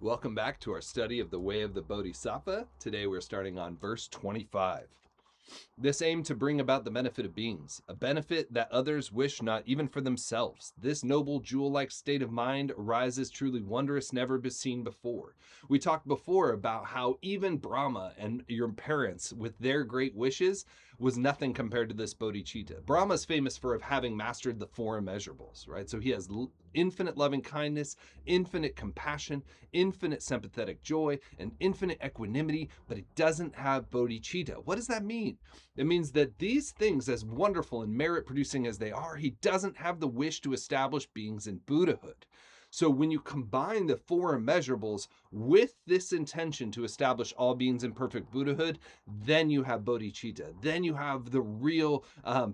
Welcome back to our study of the way of the Bodhisattva. Today we're starting on verse 25. This aim to bring about the benefit of beings, a benefit that others wish not even for themselves. This noble jewel-like state of mind arises truly wondrous, never seen before. We talked before about how even Brahma and your parents, with their great wishes, was nothing compared to this bodhicitta. Brahma's famous for having mastered the four immeasurables, right? So he has infinite loving kindness, infinite compassion, infinite sympathetic joy, and infinite equanimity, but he doesn't have bodhicitta. What does that mean? It means that these things, as wonderful and merit producing as they are, he doesn't have the wish to establish beings in Buddhahood. So when you combine the four immeasurables with this intention to establish all beings in perfect Buddhahood, then you have bodhicitta. Then you have the real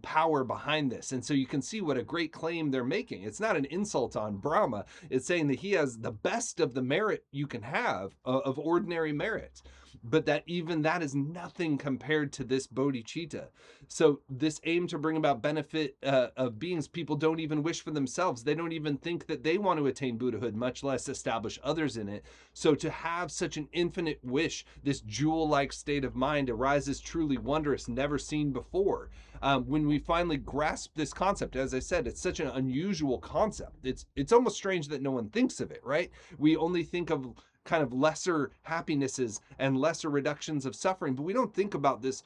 power behind this. And so you can see what a great claim they're making. It's not an insult on Brahma. It's saying that he has the best of the merit you can have of ordinary merit, but that even that is nothing compared to this bodhicitta. So this aim to bring about benefit of beings, people don't even wish for themselves. They don't even think that they want to attain Buddhahood, much less establish others in it. So to have such an infinite wish, this jewel-like state of mind arises truly wondrous, never seen before. When we finally grasp this concept, as I said, it's such an unusual concept. It's almost strange that no one thinks of it, right? We only think of kind of lesser happinesses and lesser reductions of suffering, but we don't think about this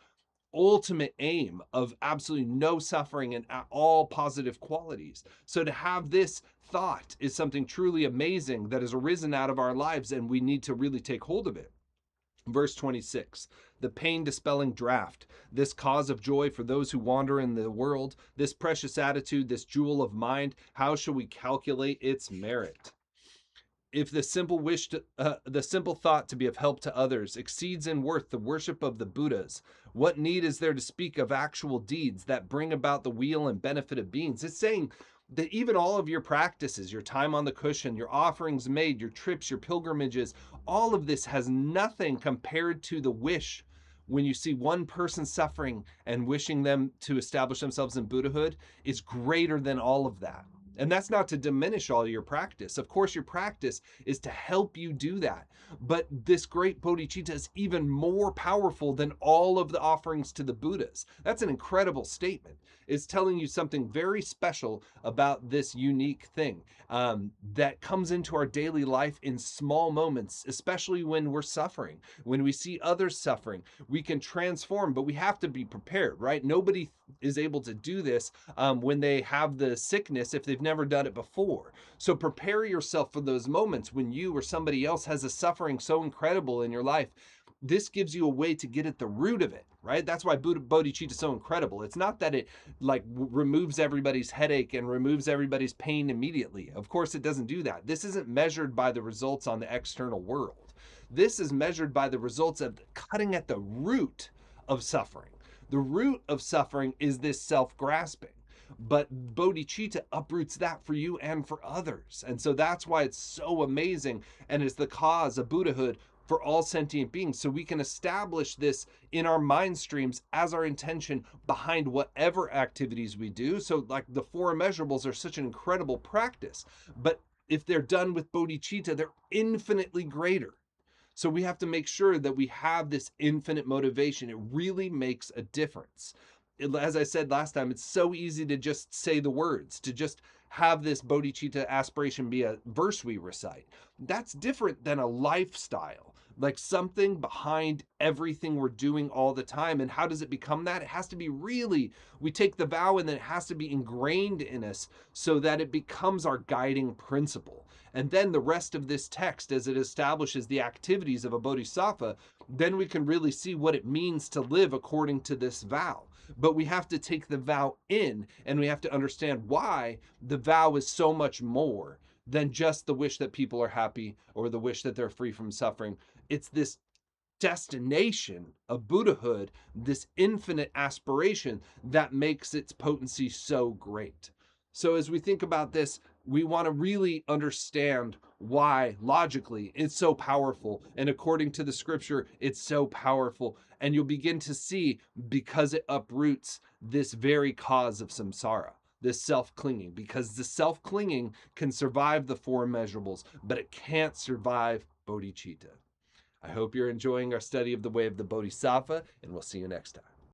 ultimate aim of absolutely no suffering and all positive qualities. So to have this thought is something truly amazing that has arisen out of our lives, and we need to really take hold of it. Verse 26, the pain dispelling draught, this cause of joy for those who wander in the world, this precious attitude, this jewel of mind, how shall we calculate its merit? If the simple the simple thought to be of help to others exceeds in worth the worship of the Buddhas, what need is there to speak of actual deeds that bring about the weal and benefit of beings? It's saying that even all of your practices, your time on the cushion, your offerings made, your trips, your pilgrimages, all of this has nothing compared to the wish. When you see one person suffering and wishing them to establish themselves in Buddhahood, is greater than all of that. And that's not to diminish all your practice. Of course, your practice is to help you do that. But this great bodhicitta is even more powerful than all of the offerings to the Buddhas. That's an incredible statement. It's telling you something very special about this unique thing that comes into our daily life in small moments, especially when we're suffering. When we see others suffering, we can transform, but we have to be prepared, right? Nobody is able to do this when they have the sickness if they've never done it before. So prepare yourself for those moments when you or somebody else has a suffering so incredible in your life. This gives you a way to get at the root of it, right? That's why bodhicitta is so incredible. It's not that it like removes everybody's headache and removes everybody's pain immediately. Of course, it doesn't do that. This isn't measured by the results on the external world. This is measured by the results of cutting at the root of suffering. The root of suffering is this self-grasping. But bodhicitta uproots that for you and for others. And so that's why it's so amazing and is the cause of Buddhahood for all sentient beings. So we can establish this in our mind streams as our intention behind whatever activities we do. So like the four immeasurables are such an incredible practice, but if they're done with bodhicitta, they're infinitely greater. So we have to make sure that we have this infinite motivation. It really makes a difference. As I said last time, it's so easy to just say the words, to just have this bodhicitta aspiration be a verse we recite. That's different than a lifestyle, like something behind everything we're doing all the time. And how does it become that? It has to be really, we take the vow and then it has to be ingrained in us so that it becomes our guiding principle. And then the rest of this text, as it establishes the activities of a bodhisattva, then we can really see what it means to live according to this vow. But we have to take the vow in, and we have to understand why the vow is so much more than just the wish that people are happy or the wish that they're free from suffering. It's this destination of Buddhahood, this infinite aspiration that makes its potency so great. So as we think about this, we want to really understand why logically it's so powerful. And according to the scripture, it's so powerful. And you'll begin to see because it uproots this very cause of samsara, this self-clinging, because the self-clinging can survive the four immeasurables, but it can't survive bodhicitta. I hope you're enjoying our study of the way of the Bodhisattva, and we'll see you next time.